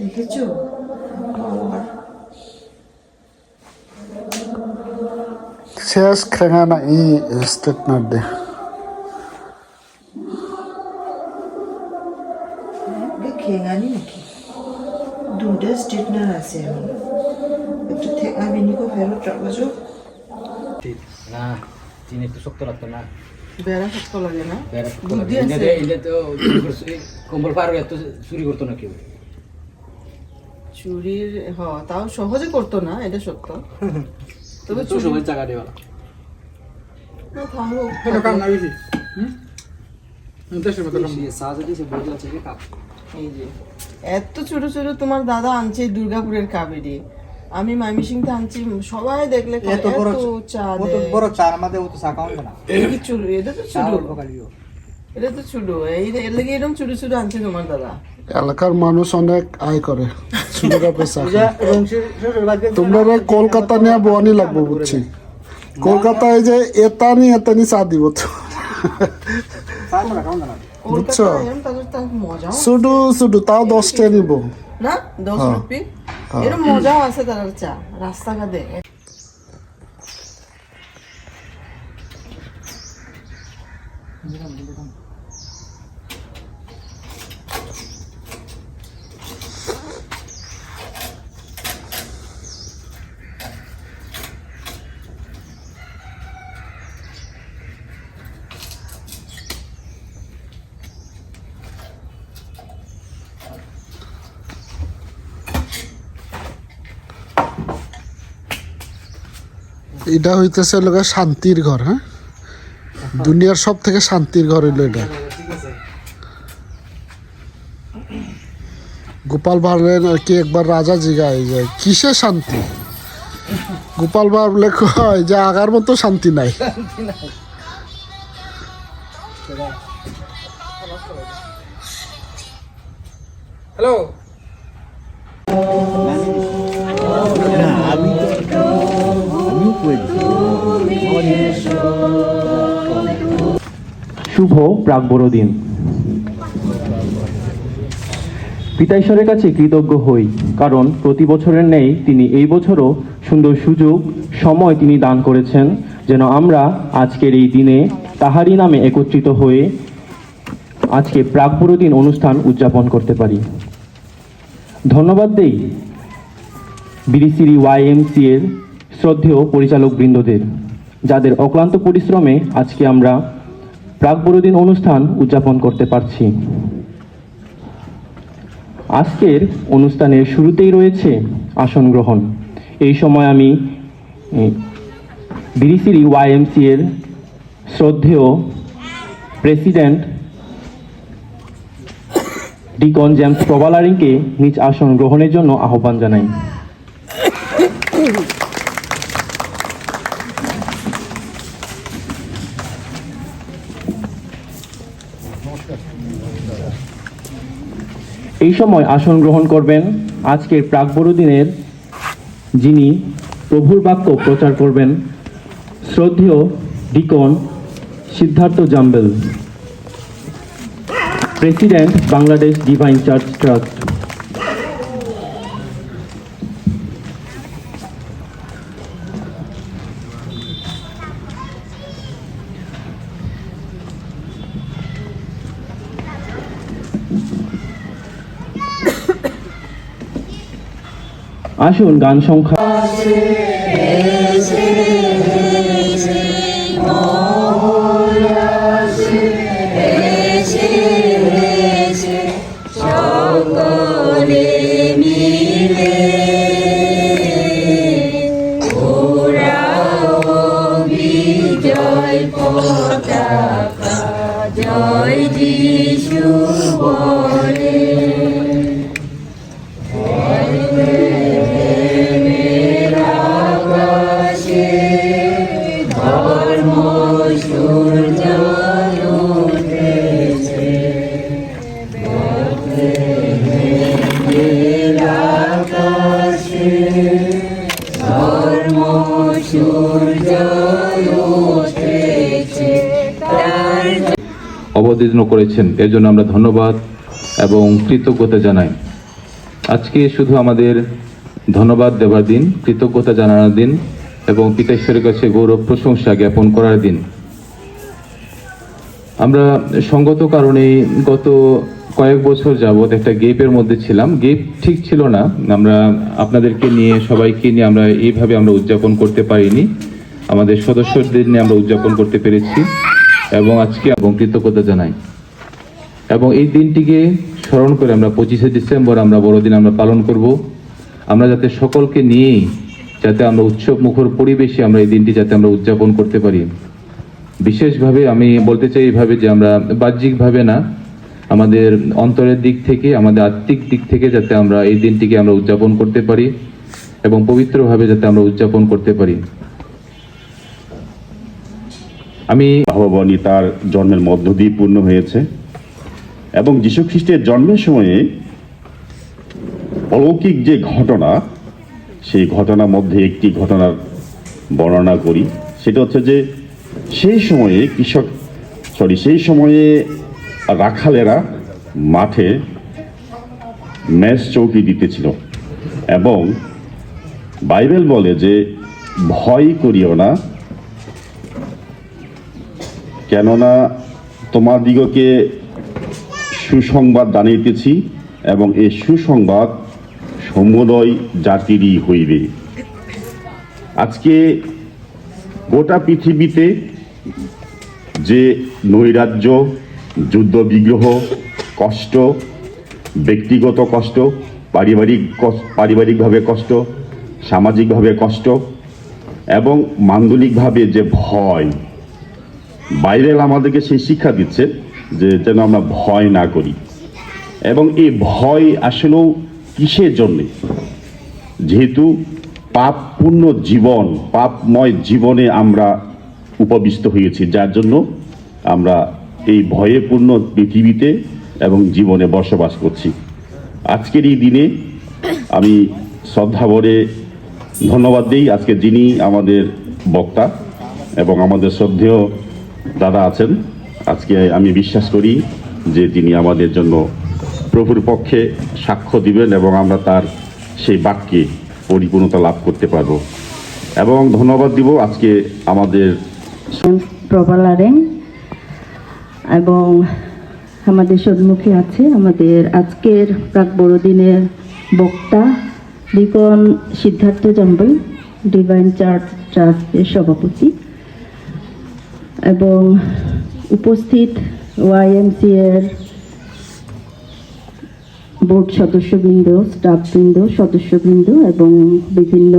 দেখেছো শেষ খেঙানা ই স্টেটনার দে খেঙানি নাকি দুটা স্ট্রেটনার আছে আমি একটু আমি নিকো ফেরত রাখবো না চিনি একটু শক্ত লাগতো না বেড়া শক্ত লাগে না বেড়া শক্ত লাগে এটা তো কম্বল পার এত চুরি করতো না কেউ চুরির তাও সহজে করতো না এটা সত্য তবে তো সবাই জায়গা দেওয়া না থামো কাম না বেশি দেশের মতো কাম সাজা দিয়েছে বই আছে কি কাপ এই যে এত ছোট ছোট তোমার দাদা আনছে দুর্গাপুরের কাবেরি আমি মাইমিসিংতে আনছি সবাই দেখলে এত চা বড় চার মাঝে ও তো সাকাউন না এই কি চুল এটা তো ছোট এটা তো ছোট এই এর লাগে এরকম ছোট ছোট আনছে তোমার দাদা এলাকার মানুষ অনেক আয় করে সুবিধা পেশা তোমরা কলকাতা নিয়ে বোয়ানি লাগবো বুঝছি কলকাতায় যে এতানি চা দিব তো বুঝছো শুধু শুধু তাও 10টা নিব না 10 রুপি এর মজা আছে তার চা রাস্তাঘাটে এটা হইতেছে লোক শান্তির ঘর হ্যাঁ দুনিয়ার সব থেকে শান্তির ঘর হইলো এটা গোপাল ভাঁড়ের আর কি একবার রাজা জিগায় যে কিসে শান্তি গোপাল ভাঁড় বলে কয় যে আগার মতো শান্তি নাই হ্যালো শুভ প্রাক বড়দিন পিতা ঈশ্বরের কাছে কৃতজ্ঞ হই কারণ প্রতি বছরের নেই তিনি এই বছরও সুন্দর সুযোগ সময় তিনি দান করেছেন যেন আমরা আজকের এই দিনে তাহারই নামে একত্রিত হয়ে আজকে প্রাক বড়দিন অনুষ্ঠান উদযাপন করতে পারি ধন্যবাদ দেই বিরিসিরি YMCA এর শ্রদ্ধেয় পরিচালক বৃন্দদের যাদের অক্লান্ত পরিশ্রমে আজকে আমরা প্রাক বড়দিন অনুষ্ঠান উদযাপন করতে পারছি আজকের অনুষ্ঠানের শুরুতেই রয়েছে আসন গ্রহণ এই সময় আমি বিরিসিরি YMCA এর শ্রদ্ধেয় প্রেসিডেন্ট ডিকন জেমস প্রবালারিংকে নিজ আসন গ্রহণের জন্য আহ্বান জানাই এই সময় আসন গ্রহণ করবেন আজকের প্রাক বড়দিনের যিনি প্রভুর বাক্য প্রচার করবেন শ্রদ্ধেয় ডিকন সিদ্ধার্থ জাম্বেল president Bangladesh divine church trust আসুন গান সংখ্যা জয় যিশু বলে মেরা কাশে অবতীর্ণ করেছেন, এর জন্য আমরা ধন্যবাদ এবং কৃতজ্ঞতা জানাই। আজকে শুধু আমাদের ধন্যবাদ দেওয়ার দিন, কৃতজ্ঞতা জানানোর দিন এবং পিতা ঈশ্বরের কাছে গৌরব প্রশংসা জ্ঞাপন করার দিন। আমরা সঙ্গত কারণে গত কয়েক বছর যাবৎ একটা গেপের মধ্যে ছিলাম। গেপ ঠিক ছিল না, আমরা আপনাদেরকে নিয়ে সবাইকে নিয়ে আমরা এইভাবে আমরা উদযাপন করতে পারিনি, আমাদের সদস্যদের নিয়ে আমরা উদযাপন করতে পেরেছি এবং আজকে এবং কৃতজ্ঞতা জানাই। এবং এই দিনটিকে স্মরণ করে আমরা 25শে ডিসেম্বর আমরা বড়দিন আমরা পালন করব। আমরা যাতে সকলকে নিয়েই যাতে আমরা উৎসব মুখর পরিবেশে আমরা এই দিনটি যাতে আমরা উদযাপন করতে পারি। বিশেষভাবে আমি বলতে চাই এইভাবে যে আমরা বাহ্যিকভাবে না, আমাদের অন্তরের দিক থেকে, আমাদের আত্মিক দিক থেকে যাতে আমরা এই দিনটিকে আমরা উদযাপন করতে পারি এবং পবিত্রভাবে যাতে আমরা উদযাপন করতে পারি। আমি আহ্বানী তার জন্মের মধ্য দিয়ে পূর্ণ হয়েছে এবং যীশু খ্রিস্টের জন্মের সময়ে অলৌকিক যে ঘটনা, সেই ঘটনার মধ্যে একটি ঘটনার বর্ণনা করি। সেটা হচ্ছে যে সেই সময়ে রাখালেরা মাঠে ম্যাচ চৌকি দিতেছিল এবং বাইবেল বলে যে ভয় করিও না, কেননা তোমাদিগকে সুসংবাদ জানাইতেছি এবং এই সুসংবাদ সমুদয় জাতিরই হইবে। আজকে গোটা পৃথিবীতে যে নৈরাজ্য, যুদ্ধ বিগ্রহ, কষ্ট, ব্যক্তিগত কষ্ট, পারিবারিকভাবে কষ্ট, সামাজিকভাবে কষ্ট এবং মাঙ্গলিকভাবে যে ভয়, বাইবেল আমাদেরকে সেই শিক্ষা দিচ্ছে যে যেন আমরা ভয় না করি। এবং এই ভয় আসলেও কিসের জন্যে? যেহেতু পাপপূর্ণ জীবন, পাপময় জীবনে আমরা উপবিষ্ট হয়েছি, যার জন্য আমরা এই ভয়ে পূর্ণ পৃথিবীতে এবং জীবনে বসবাস করছি। আজকের এই দিনে আমি শ্রদ্ধাভরে ধন্যবাদ দিই আজকে যিনি আমাদের বক্তা এবং আমাদের শ্রদ্ধেয় দাদা আছেন। আজকে আমি বিশ্বাস করি যে তিনি আমাদের জন্য প্রভুর পক্ষে সাক্ষ্য দিবেন এবং আমরা তার সেই বাক্যে পরিপূর্ণতা লাভ করতে পারব। এবং ধন্যবাদ দিব আজকে আমাদের প্রবালারেন এবং আমাদের সম্মুখে আছে আমাদের আজকের প্রাক বড়দিনের বক্তা ডিকন সিদ্ধার্থ জাম্বল, ডিভাইন চার্চের সভাপতি, এবং উপস্থিত YMCA এর বোর্ড সদস্যবৃন্দ, স্টাফবৃন্দ, সদস্যবৃন্দ এবং বিভিন্ন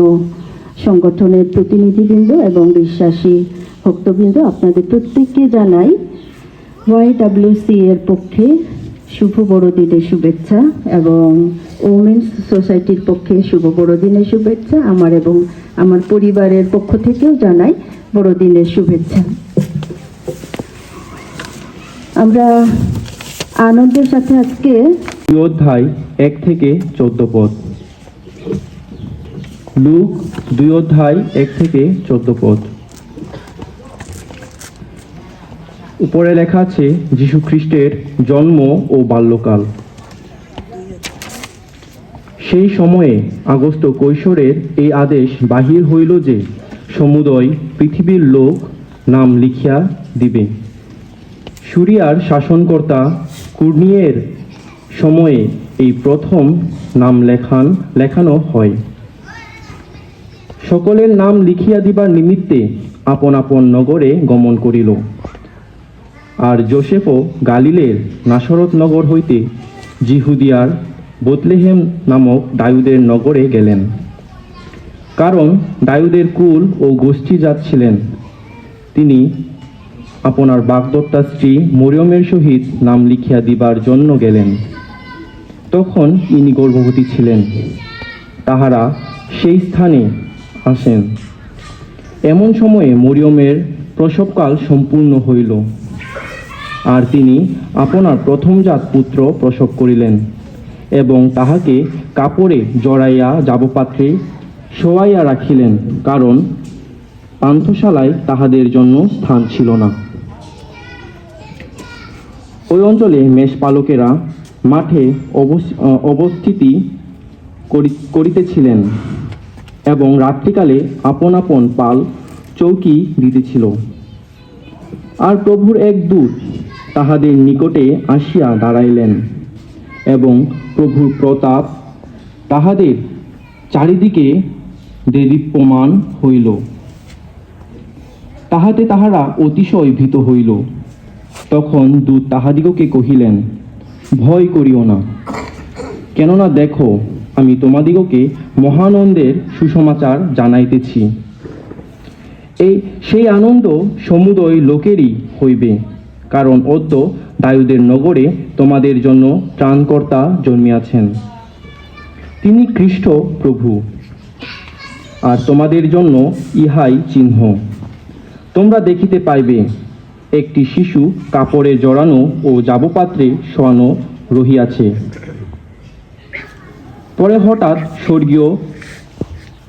সংগঠনের প্রতিনিধিবৃন্দ এবং বিশ্বাসী ভক্তবৃন্দ, আপনাদের প্রত্যেককে জানাই YWCA এর পক্ষে শুভ বড়দিনের শুভেচ্ছা এবং ওমেন্স সোসাইটির পক্ষে শুভ বড়দিনের শুভেচ্ছা। আমার এবং আমার পরিবারের পক্ষ থেকেও জানাই বড়দিনের শুভেচ্ছা। আমরা আনন্দের সাথে আজকে অধ্যায় 1 থেকে 14 পদ। লুক 2 অধ্যায় 1 থেকে 14 পদ। উপরে লেখা আছে যীশু খ্রিস্টের জন্ম ও বাল্যকাল। সেই সময়ে আগস্ত কৈশোরের এই আদেশ বাহির হইল যে সমুদয় পৃথিবীর লোক নাম লিখিয়া দিবে। সুরিয়ার শাসনকর্তা কুর্নিয়ের সময়ে এই প্রথম নাম লেখানো হয়। সকলের নাম লিখিয়া দিবার নিমিত্তে আপন আপন নগরে গমন করিল। আর যোসেফও গালিলের নাসরত নগর হইতে জিহুদিয়ার বেথলেহেম নামক দাউদের নগরে গেলেন, কারণ দাউদের কুল ও গোষ্ঠীজাত ছিলেন। তিনি আপনার বাগদত্তা স্ত্রী মরিয়মের সহিত নাম লিখিয়া দিবার জন্য গেলেন। তখন ইনি গর্ভবতী ছিলেন। তাহারা সেই স্থানে আসেন। এমন সময়ে মরিয়মের প্রসবকাল সম্পূর্ণ হইল, আর তিনি আপনার প্রথমজাত পুত্র প্রসব করিলেন এবং তাহাকে কাপড়ে জড়াইয়া যাবপাত্রে শোয়াইয়া রাখিলেন, কারণ পান্থশালায় তাহাদের জন্য স্থান ছিল না। ওই অঞ্চলে মেষপালকেরা মাঠে অবস্থিতি করিতেছিলেন এবং রাত্রিকালে আপন আপন পাল চৌকি দিতেছিল। আর প্রভুর এক দূত তাহাদের নিকটে আসিয়া দাঁড়াইলেন এবং প্রভুর প্রতাপ তাহাদের চারিদিকে দেদীপ্যমান হইল। তাহাতে তাহারা অতিশয় ভীত হইল। তখন দূত তাহাদিগকে কহিলেন, ভয় করিও না, কেননা দেখো আমি তোমাদিগকে মহানন্দের সুসমাচার জানাইতেছি। সেই আনন্দ সমুদয় লোকেরই হইবে, কারণ অদ্য দাউদের নগরে তোমাদের জন্য ত্রাণকর্তা জন্মিয়াছেন। তিনি খ্রিস্ট প্রভু। আর তোমাদের জন্য ইহাই চিহ্ন, তোমরা দেখিতে পাইবে একটি শিশু কাপড়ে জড়ানো ও জাবপাত্রে শোয়ানো রহিয়াছে। পরে হঠাৎ স্বর্গীয়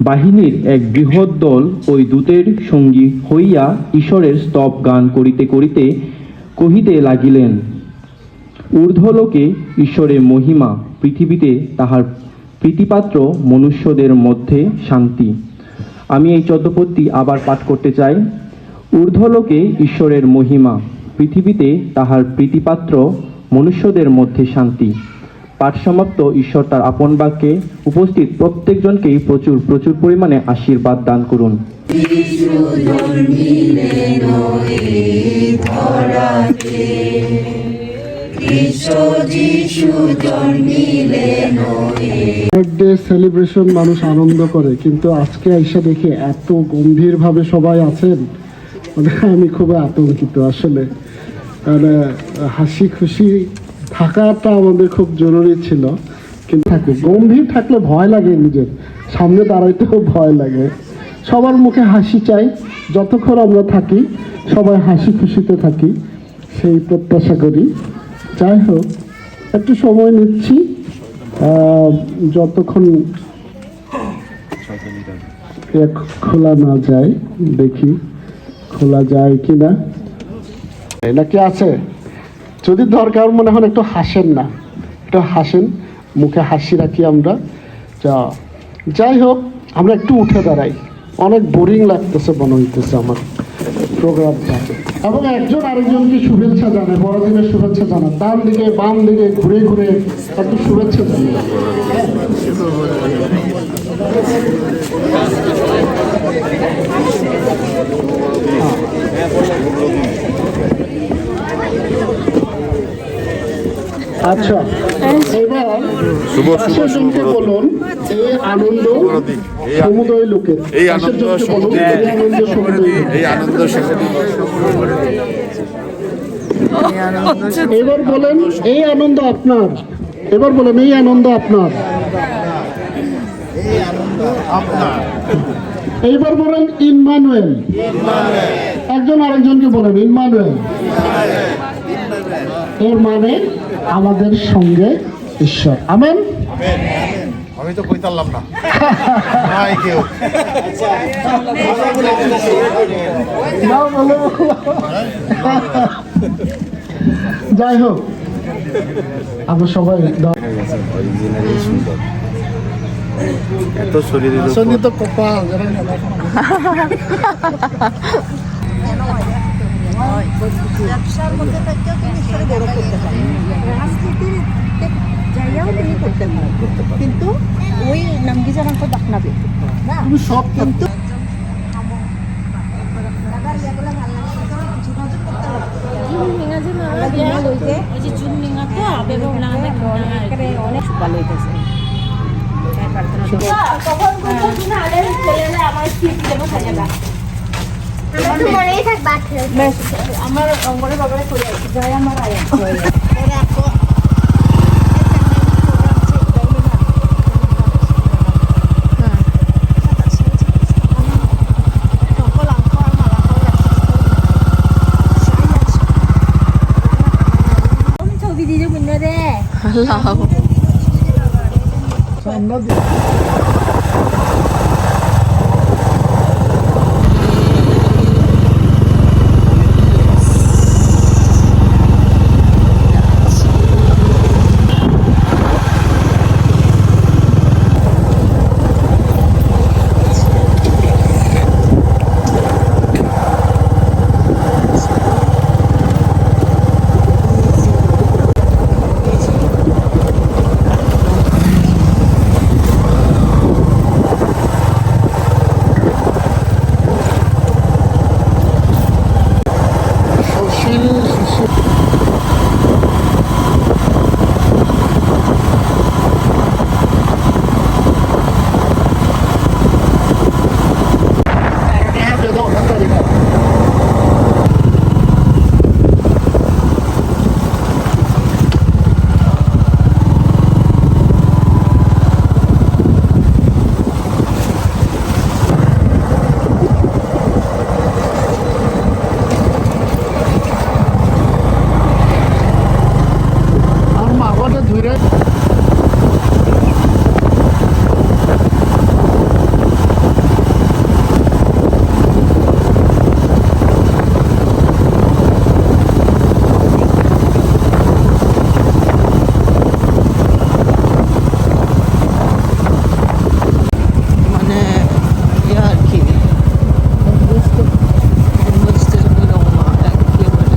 বাহিনীর এক বৃহৎ দল ওই দূতের সঙ্গী হইয়া ঈশ্বরের স্তব গান করিতে করিতে কহিতে লাগিলেন, ঊর্ধ্বলোকে ঈশ্বরের মহিমা, পৃথিবীতে তাহার প্রীতিপাত্র মনুষ্যদের মধ্যে শান্তি। আমি এই 14 পদটি আবার পাঠ করতে চাই। ঊর্ধ্বলোকে ঈশ্বরের মহিমা, পৃথিবীতে তাহার প্রীতিপাত্র মনুষ্যদের মধ্যে শান্তি। পাঠ সমাপ্ত। ঈশ্বর তার আপন বাক্যে উপস্থিত প্রত্যেকজনকেই প্রচুর প্রচুর পরিমাণে আশীর্বাদ দান করুন। বার্থডে সেলিব্রেশন মানুষ আনন্দ করে, কিন্তু আজকে আইসা দেখি এত গম্ভীরভাবে সবাই আছেন, মানে আমি খুব আতঙ্কিত আসলে। মানে হাসি খুশি থাকাটা আমাদের খুব জরুরি ছিল, কিন্তু থাকে গম্ভীর থাকলে ভয় লাগে, নিজের সামনে দাঁড়াইতেও ভয় লাগে। সবার মুখে হাসি চাই, যতক্ষণ আমরা থাকি সবাই হাসি খুশিতে থাকি, সেই প্রত্যাশা করি। যাই হোক, একটু সময় নিচ্ছি, যতক্ষণ খোলা না যায়, দেখি খোলা যায় কিনা, নাকি আছে। যদি দরকার মনে হয় একটু হাসেন, না একটু হাসেন, মুখে হাসি রাখি আমরা। যাই হোক, আমরা একটু উঠে দাঁড়াই, অনেক বোরিং লাগতেছে মনে হইতেছে আমার প্রোগ্রামটা। এবং একজন আরেকজনকে শুভেচ্ছা জানায়, বড়দিনের শুভেচ্ছা জানায়, ডান দিকে বাম দিকে ঘুরে ঘুরে একটু শুভেচ্ছা জানায়। আচ্ছা, এবার জনকে বলুন, এই আনন্দ সমুদয় লোকের, এই আনন্দ এবার বলেন এই আনন্দ আপনার, এবার বলেন এই আনন্দ আপনার, এইবার বলেন ইম্মানুয়েল। একজন আরেকজনকে বলেন ইম্মানুয়েল। এর মানে আমাদের সঙ্গে ঈশ্বর। আমেন। আমি তো কইতাম না। যাই হোক, আমরা সবাই এত শরীরে তো কপাল ব্যবসার মধ্যে থেকেও তুমি ঈশ্বরে গৌরব করতে পারো, রাজনীতির জায়গাও তুমি করতে পারো, কিন্তু ওই নামগি জানার পর ডাকনাবে না তুমি সব কিন্তু আমার অঙ্গনে বাবারে করে যাই আমার আয় ছবি দিয়ে বুঝলো রে ঘুরে মানে ইয়ে আর কি বনভোজের রওনা একেবারে।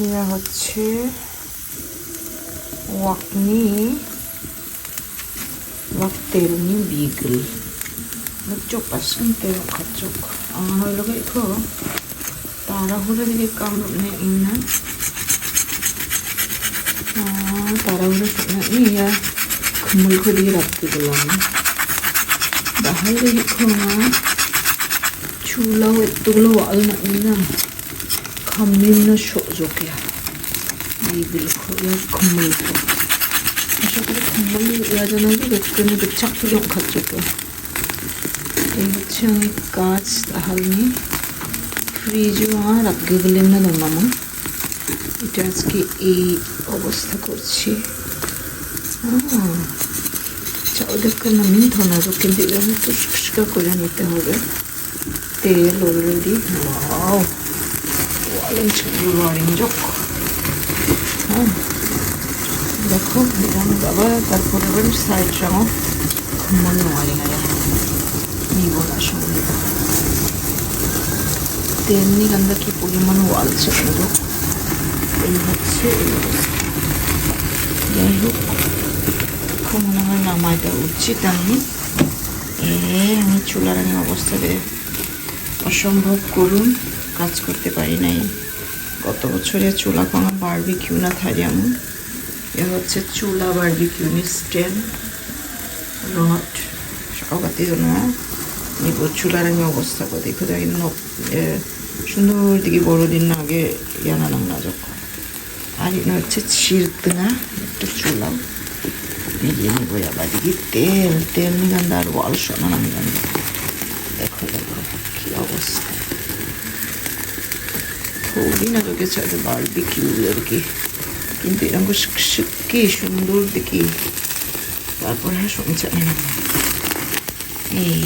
ইয়া হচ্ছে ওয়াকনি wakterni beagle nagchok asante khachok logai ko tara hore dige kamne inna tara hore na iya khumul ko dige rakte dilam bahar dige khona chula ettugulo wal na inna khamminna shojokya beagle ko ya khumul ko আশা করি খম্বল রাজানাকে দেখতে চাকরি খাচ্ছে তো এই হচ্ছে আমি কাজ তাহলে ফ্রিজও আর আগে না দমামো এটা আজকে এই অবস্থা করছি ওদেরকে নামি ধনারও কিন্তু এগুলো একটু শুষ্কা করে নিতে হবে তেল অলরেডি ওয়ালেন্স যোগ হ্যাঁ দেখো এরকম বাবা তারপরে আবার সাইড রাঙো মনে হয় না নিব না সঙ্গে তেমনি গন্ধা কি পরিমাণ ওয়ালছে কিন্তু এই হচ্ছে যাই হোক খুব মনে হয় নামাইটা উচিত আমি আমি চুলার আমি অবস্থাতে অসম্ভব করুন কাজ করতে পারি নাই গত বছরে চুলা কোনো বারবিকিউ না থাকে আমি এ হচ্ছে চুলা বারবিকিউনি স্ট্যান্ড রড সকালবাতি জন্য নিব চুলার আমি অবস্থা করে দেখো দেখি সুন্দর দিকে বড়দিন আগে জানালাম না যখন আর এটা হচ্ছে চিরতনা একটু চুলাও নিজে নিব আবার দিকে তেল তেল নিগান্ধা আর ওয়াল শোনা নিগান্ধা দেখো দেখো কি অবস্থা খুবই না লোকে চাইতে বারবিকিউ আর কি কিন্তু এরকম কি সুন্দর দেখি তারপরে শুনছে এই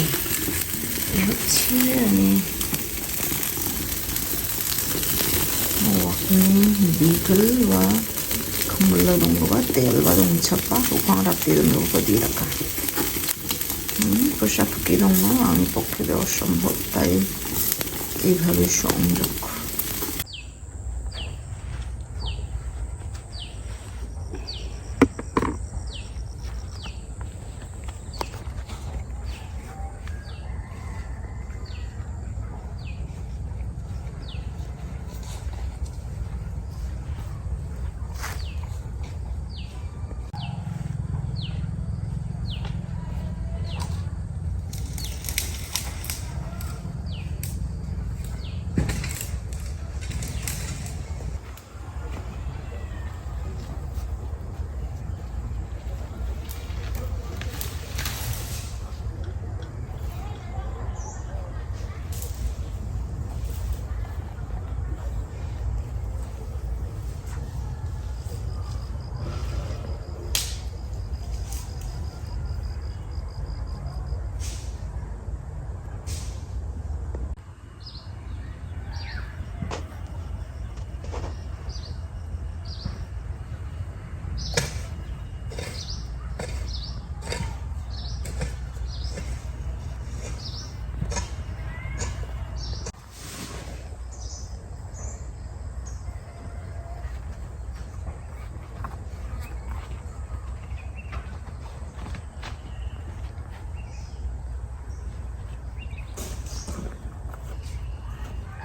হচ্ছে আমি beagle wa khamla dong ba tel ba dong chapa upang rakti dong ko di rakha পোশাক কি দong না আমি পক্ষে অসম্ভব তাই এইভাবে সংযোগ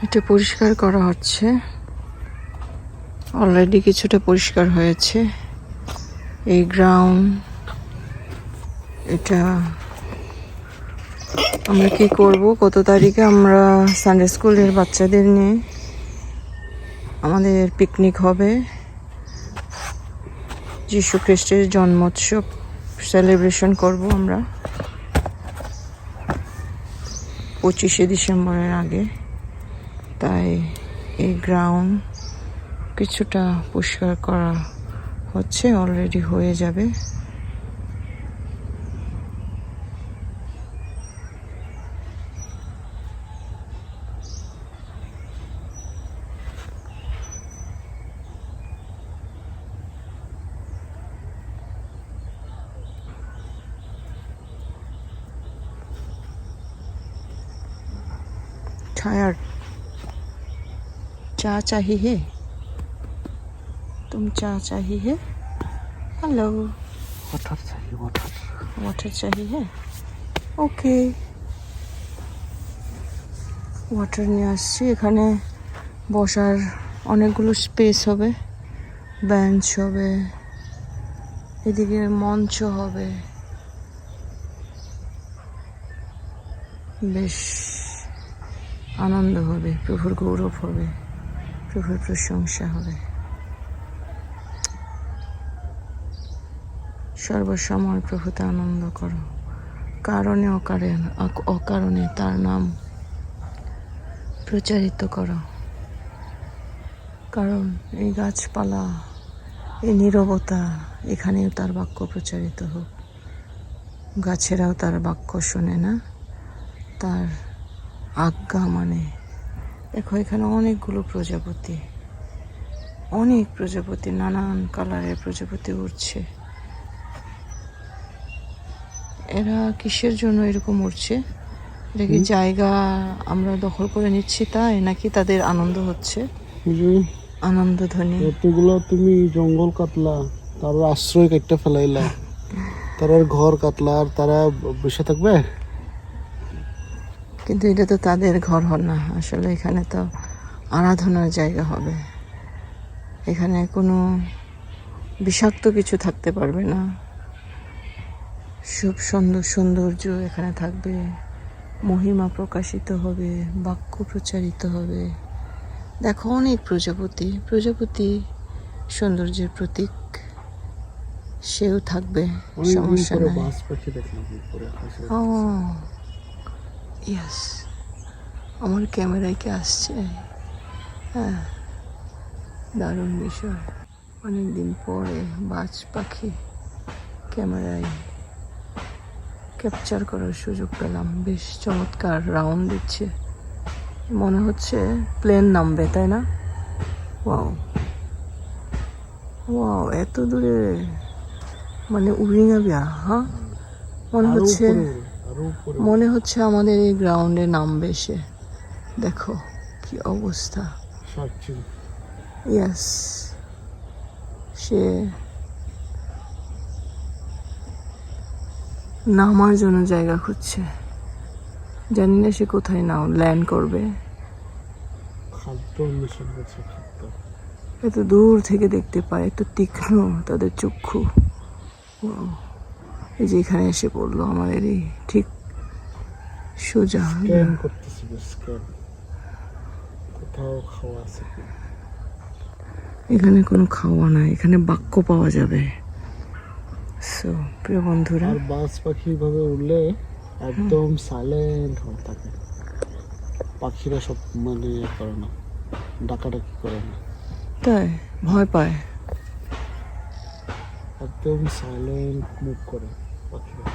এটা পরিষ্কার করা হচ্ছে, অলরেডি কিছুটা পরিষ্কার হয়েছে। এই গ্রাউন্ড, এটা আমরা কি করব, কত তারিখে আমরা সানডে স্কুলের বাচ্চাদের নিয়ে আমাদের পিকনিক হবে, যীশু খ্রিস্টের জন্মোৎসব সেলিব্রেশন করব আমরা 25শে ডিসেম্বরের আগে। তাই এই গ্রাউন্ড কিছুটা পরিষ্কার করা হচ্ছে, অলরেডি হয়ে যাবে। Tired. चा चाहिए? तुम चा चाहिए? हेलो, वाटर चाहिए, वाटर। वाटर चाहिए? ওকে, ওয়াটার নিয়ে আসছি। এখানে বসার অনেকগুলো স্পেস হবে, বেঞ্চ হবে, এদিকে মঞ্চ হবে, বেশ আনন্দ হবে, প্রভুর গৌরব হবে, প্রভুর প্রশংসা হবে। সর্বসময় প্রভুতে আনন্দ করো, কারণে অকারণে তার নাম প্রচারিত করো। কারণ এই গাছপালা, এই নীরবতা, এখানেও তার বাক্য প্রচারিত হোক। গাছেরাও তার বাক্য শোনে না, তার আজ্ঞা মানে। দেখো এখানে অনেকগুলো প্রজাপতি, অনেক প্রজাপতি, নানান কালারের প্রজাপতি উড়ছে। এরা কিসের জন্য এরকম উঠছে? এটা কি জায়গা আমরা দখল করে নিচ্ছি তাই, নাকি তাদের আনন্দ হচ্ছে? আনন্দ ধ্বনি। এতগুলো তুমি জঙ্গল কাটলা, তার আশ্রয় কেটে ফেলাইলা, তার ঘর কাটলা, আর তারা বসে থাকবে? কিন্তু এটা তো তাদের ঘর না, আসলে এখানে তো আরাধনার জায়গা হবে। এখানে কোনো বিষাক্ত কিছু থাকতে পারবে না। সব সৌন্দর্য এখানে থাকবে, মহিমা প্রকাশিত হবে, বাক্য প্রচারিত হবে। দেখো অনেক প্রজাপতি, প্রজাপতি সৌন্দর্যের প্রতীক, সেও থাকবে, সমস্যা নাই। ও ইয়েস, আমার ক্যামেরায় কি আসছে? হ্যাঁ, দারুণ বিষয়। অনেকদিন পরে বাজ পাখি ক্যামেরায় ক্যাপচার করার সুযোগ পেলাম। বেশ চমৎকার রাউন্ড দিচ্ছে, মনে হচ্ছে প্লেন নামবে, তাই না? ওয়াও ওয়াও, এত দূরে, মানে উড়িঙাবিয়া। হ্যাঁ, মনে হচ্ছে আমাদের এই গ্রাউন্ডে নামবে সে। দেখো কি অবস্থা। ইয়েস, সে নামার জন্য জায়গা খুঁজছে, জানি না সে কোথায় ল্যান্ড করবে। এত দূর থেকে দেখতে পায়, এত তীক্ষ্ণ তাদের চক্ষু। এই যে এখানে এসে পড়লো আমাদের এই ঠিক সোজা। এখানে কোনো খাওয়া নাই, এখানে বাক্য পাওয়া যাবে। সো প্রিয় বন্ধুরা, আর বাজ পাখি ভাবে উড়লে একদম সাইলেন্ট হয়ে থাকে। পাখিরা সব মানে করে না, ডাকাডাকি করে না, তাই ভয় পায়। একদম সাইলেন্ট মুভ করে পাখিরা।